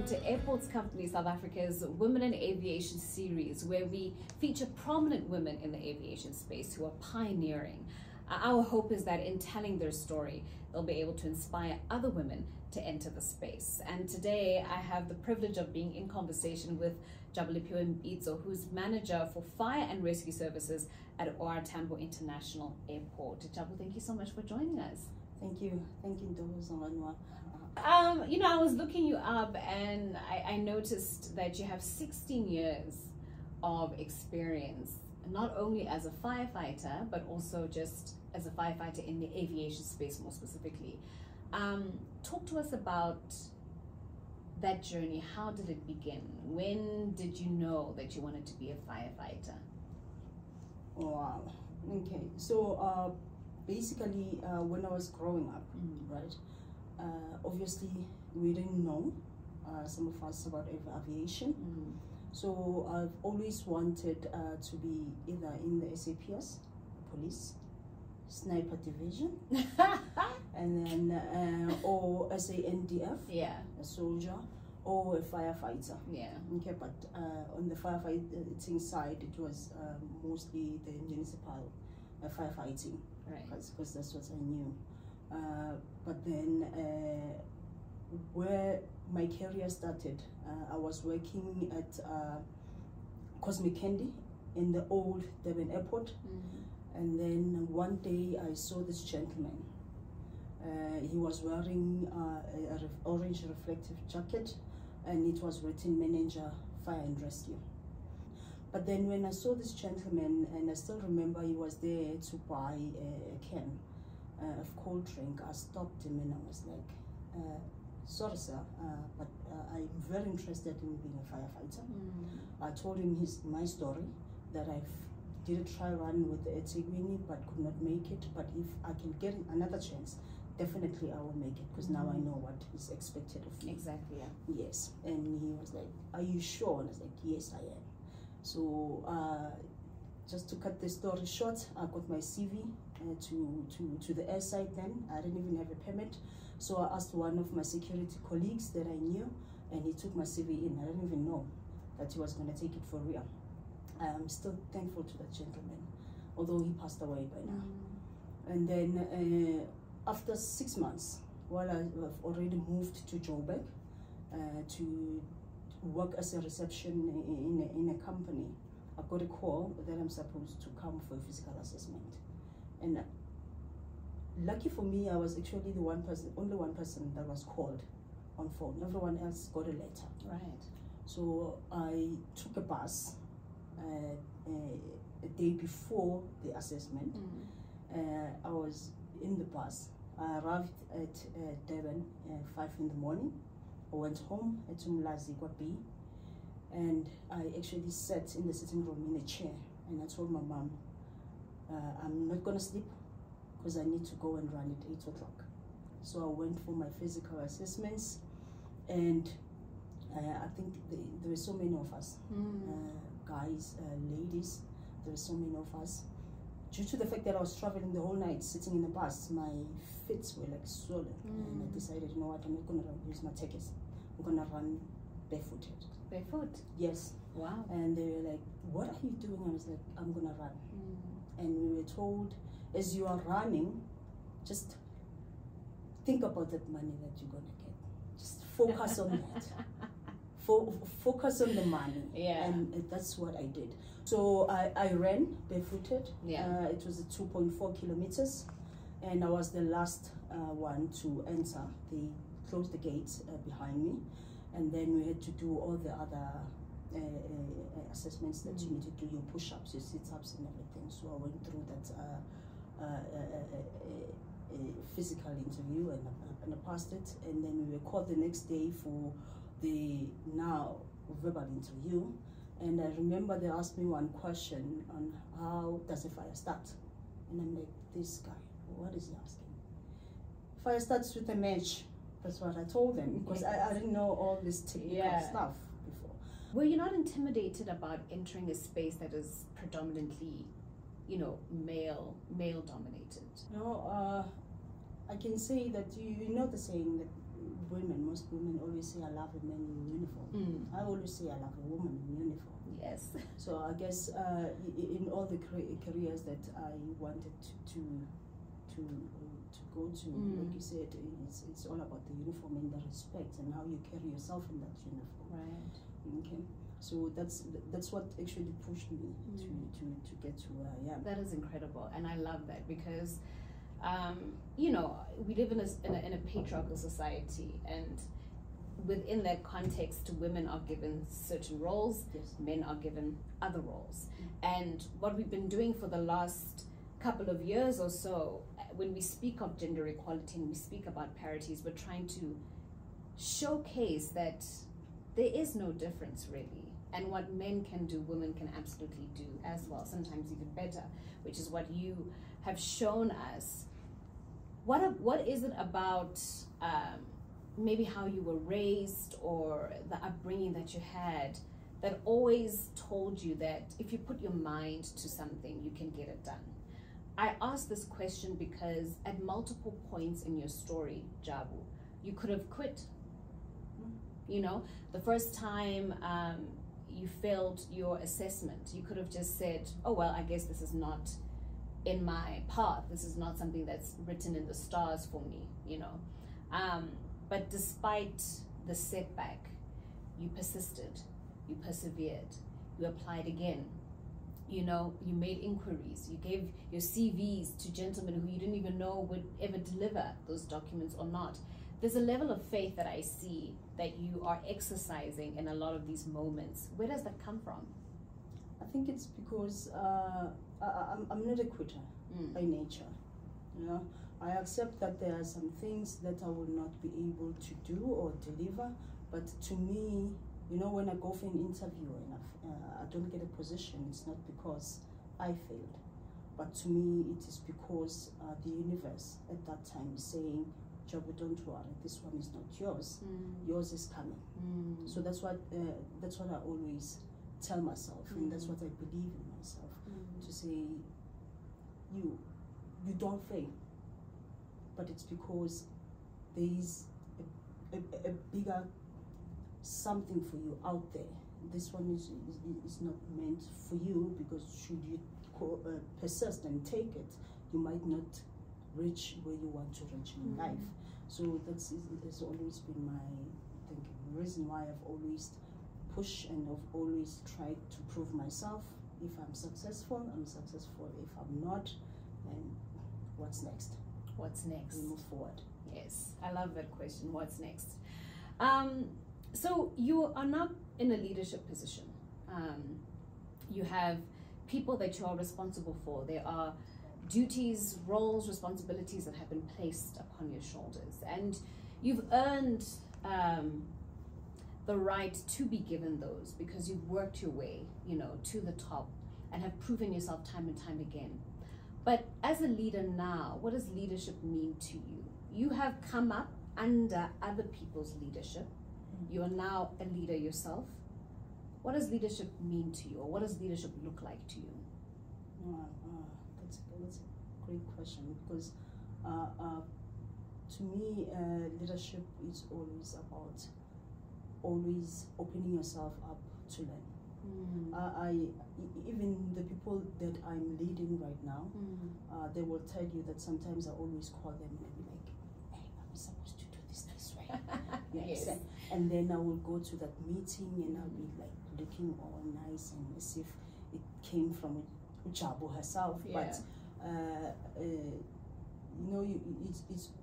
welcome to Airports Company South Africa's Women in Aviation Series, where we feature prominent women in the aviation space who are pioneering. Our hope is that in telling their story, they'll be able to inspire other women to enter the space. And today I have the privilege of being in conversation with Jabulephiwe Mpitso, who's manager for fire and rescue services at Tambo International Airport. Jabu, thank you so much for joining us. Thank you, Ntokozo Mazibuko. You know, I was looking you up and I noticed that you have 16 years of experience, not only as a firefighter, but also just as a firefighter in the aviation space more specifically. Talk to us about that journey. How did it begin? When did you know that you wanted to be a firefighter? Wow. Okay. So basically, when I was growing up, right? Obviously, we didn't know some of us about aviation. So I've always wanted to be either in the SAPS, police, sniper division, and then or SANDF, a soldier, or a firefighter. Okay, but on the firefighting side, it was mostly the municipal firefighting, right? Because that's what I knew. But then where my career started, I was working at Cosmic Candy in the old Durban airport. And then one day I saw this gentleman. He was wearing an orange reflective jacket, and it was written Manager Fire and Rescue. But then when I saw this gentleman, and I still remember he was there to buy a can of cold drink, I stopped him and I was like, sorry sir, but I'm very interested in being a firefighter. I told him my story, that I did a try run with the Etigwini but could not make it, but if I can get another chance, definitely I will make it, because now I know what is expected of me. Exactly, yeah. Yes. And he was like, are you sure? And I was like, yes, I am. So just to cut the story short, I got my CV to the airside then. I didn't even have a permit. So I asked one of my security colleagues that I knew, and he took my CV in. I didn't even know that he was going to take it for real. I'm still thankful to that gentleman, although he passed away by now. And then after 6 months, while I've already moved to Joburg to work as a reception in a company, I got a call that I'm supposed to come for a physical assessment. And lucky for me, I was actually the only one person that was called on phone. Everyone else got a letter. Right. So I took a bus a day before the assessment. I was in the bus. I arrived at Durban 5 in the morning. I went home at Umlazi Kwabi, and I actually sat in the sitting room in a chair, and I told my mom, I'm not gonna sleep because I need to go and run at 8 o'clock. So I went for my physical assessments, and I think there were so many of us, guys, ladies, there were so many of us. Due to the fact that I was traveling the whole night, sitting in the bus, my feet were like swollen, and I decided, you know what, I'm not gonna use my tickets. I'm gonna run barefooted. Barefoot? Yes. Wow. And they were like, what are you doing? I was like, I'm gonna run. And we were told, as you are running, just think about that money that you're gonna get. Just focus on that. Focus on the money. And that's what I did. So I ran barefooted. It was 2.4 kilometers, and I was the last one to enter. They closed the gates behind me, and then we had to do all the other assessments that you need to do, your push-ups, your sit-ups and everything. So I went through that physical interview, and I passed it. And then we were called the next day for the now verbal interview. And I remember they asked me one question on how does a fire start? And I'm like, this guy, what is he asking? Fire starts with a match. That's what I told them, because I didn't know all this technical stuff before. Were you not intimidated about entering a space that is predominantly, you know, male dominated? No, I can say that you know the saying that most women always say, I love a man in uniform. I always say, I love a woman in uniform. Yes. So I guess in all the careers that I wanted to go to, like you said, it's all about the uniform and the respect and how you carry yourself in that uniform. Right. Okay. So that's what actually pushed me to get to where I am. That is incredible, and I love that because, you know, we live in a patriarchal society, and within that context, women are given certain roles, Yes. men are given other roles. And what we've been doing for the last couple of years or so, when we speak of gender equality and we speak about parities, we're trying to showcase that there is no difference really. And what men can do, women can absolutely do as well, sometimes even better, which is what you have shown us. What is it about maybe how you were raised or the upbringing that you had that always told you that if you put your mind to something, you can get it done? I ask this question because at multiple points in your story, Jabu, you could have quit. You know, the first time you failed your assessment, you could have just said, oh, well, I guess this is not in my path. This is not something that's written in the stars for me, you know. But despite the setback, you persisted, you persevered, you applied again. You know, you made inquiries, you gave your CVs to gentlemen who you didn't even know would ever deliver those documents or not. There's a level of faith that I see that you are exercising in a lot of these moments. Where does that come from? I think it's because I'm not a quitter by nature. You know, I accept that there are some things that I will not be able to do or deliver, but to me, you know, when I go for an interview and I don't get a position, it's not because I failed, but to me it is because the universe at that time is saying, Jabu, don't worry, this one is not yours. Yours is coming. So that's what I always tell myself, and that's what I believe in myself, to say, you don't fail, but it's because there is a bigger something for you out there. This one is not meant for you, because should you persist and take it, you might not reach where you want to reach in life. So that's always been my thinking. The reason why I've always pushed and I've always tried to prove myself. If I'm successful, I'm successful. If I'm not, then what's next? What's next? We move forward. Yes, I love that question. What's next? So you are now in a leadership position. You have people that you are responsible for. There are duties, roles, responsibilities that have been placed upon your shoulders, and you've earned the right to be given those because you've worked your way, you know, to the top and have proven yourself time and time again. But as a leader now, what does leadership mean to you? You have come up under other people's leadership. You are now a leader yourself. What does leadership mean to you, or what does leadership look like to you? That's a great question, because to me, leadership is always about always opening yourself up to learn. Even the people that I'm leading right now, they will tell you that sometimes I always call them and be like, hey, I'm supposed to do this way. Yes. And then I will go to that meeting and I'll be like looking all nice and as if it came from Jabu herself. Yeah. But you know,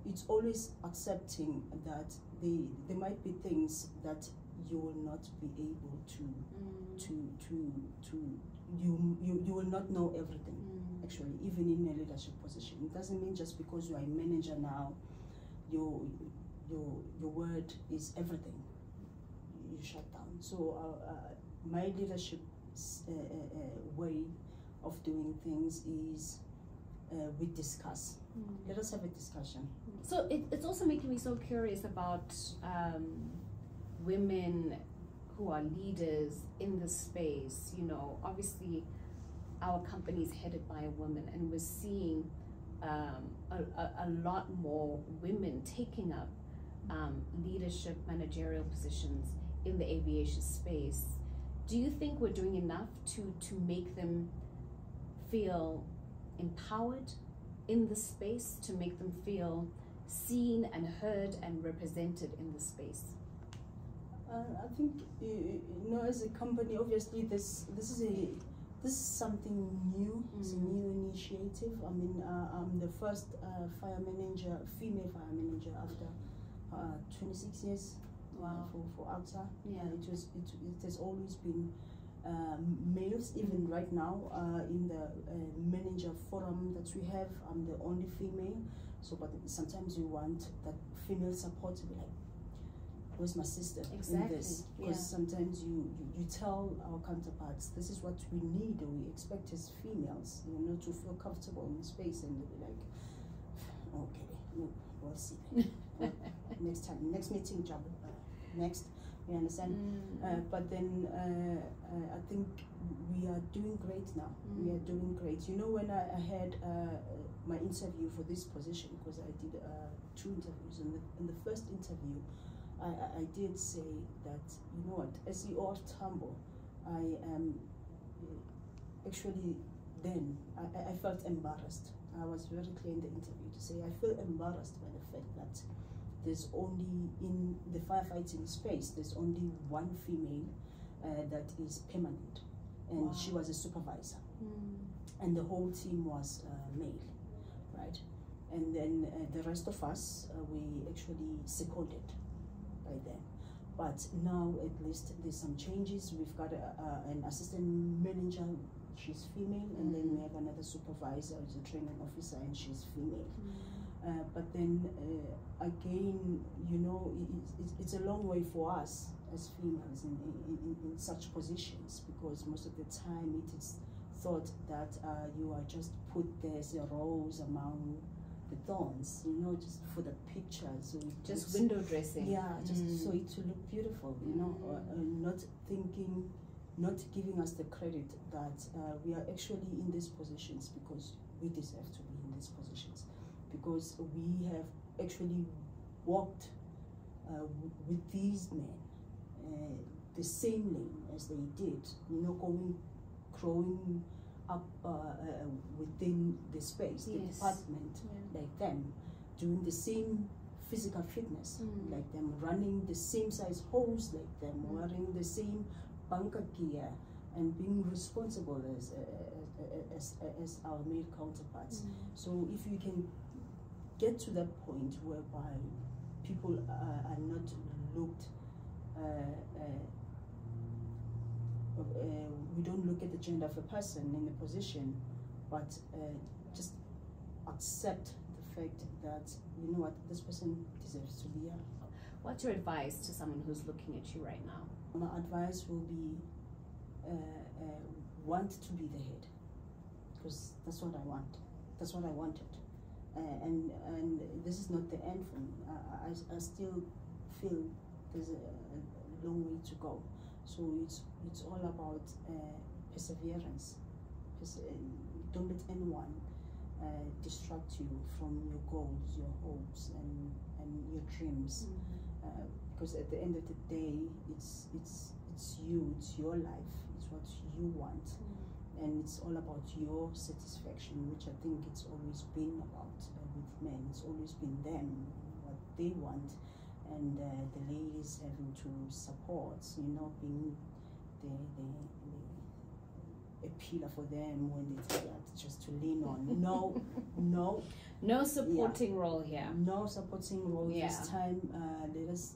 it's always accepting that there might be things that you will not be able you will not know everything. Actually, even in a leadership position, it doesn't mean just because you are a manager now, your word is everything. You shut down. So my leadership way of doing things is we discuss. Let us have a discussion. So it's also making me so curious about women who are leaders in the space. You know, obviously our company is headed by a woman, and we're seeing a lot more women taking up leadership, managerial positions in the aviation space. Do you think we're doing enough to make them feel empowered in the space, to make them feel seen and heard and represented in the space? I think, as a company, obviously this is something new. It's a new initiative. I mean, I'm the first female fire manager after 26 years. Wow. For ACSA. Yeah. It has always been males. Even right now, in the manager forum that we have, I'm the only female. So, but sometimes you want that female support to be like, where's my sister in this? Because sometimes you tell our counterparts, this is what we need or we expect as females, to feel comfortable in space, and they'll be like, okay, we'll see. Next time, next meeting, Jabu. Next, you understand? But then I think we are doing great now. We are doing great. When I had my interview for this position, because I did 2 interviews, in the first interview, I did say that, as CEO of Tambo, I am actually then, I felt embarrassed. I was very clear in the interview to say I feel embarrassed by the fact that there's only, in the firefighting space, there's only one female that is permanent, and she was a supervisor, and the whole team was male, right? And then the rest of us, we actually seconded by them. But now at least there's some changes. We've got an assistant manager, she's female, and then we have another supervisor who's a training officer, and she's female. But then again, it's a long way for us as females in such positions, because most of the time it is thought that you are just put there as a rose among the thorns, just for the picture, so just window dressing. Yeah, just so it to look beautiful, not giving us the credit that we are actually in these positions because we deserve to be in these positions, because we have actually walked with these men the same lane as they did, growing up within the space, the department, like them, doing the same physical fitness like them, running the same size hose like them, wearing the same bunker gear, and being responsible as our male counterparts. So if you can get to that point whereby people are not looked, we don't look at the gender of a person in the position, but just accept the fact that, this person deserves to be here. What's your advice to someone who's looking at you right now? My advice will be want to be the head, because that's what I want. That's what I wanted. And this is not the end for me. I still feel there's a long way to go. So it's all about perseverance. Don't let anyone distract you from your goals, your hopes, and your dreams. Because at the end of the day, it's you, it's your life, it's what you want, and it's all about your satisfaction, which I think it's always been about with men. It's always been them, what they want, and the ladies having to support, being a pillar for them when they tell that just to lean on. No supporting role here. No supporting role this time. Let us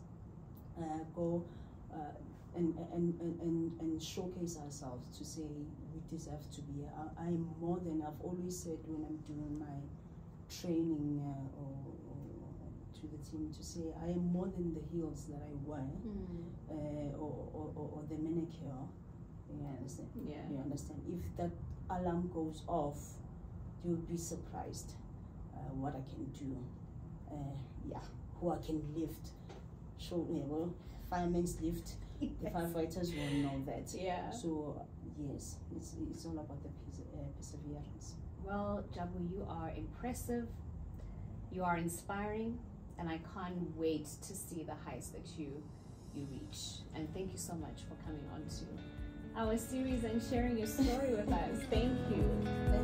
go and showcase ourselves to say we deserve to be. I'm more than, I've always said when I'm doing my training or to the team, to say I am more than the heels that I wear or the manicure. You understand? Yeah. You understand? If that alarm goes off, you'll be surprised what I can do. Who I can lift. Firemen's lift. Yes. The firefighters will know that. Yeah. So yes, it's all about the perseverance. Well, Jabu, you are impressive. You are inspiring. and I can't wait to see the heights that you reach. And thank you so much for coming on to our series and sharing your story with us. Thank you.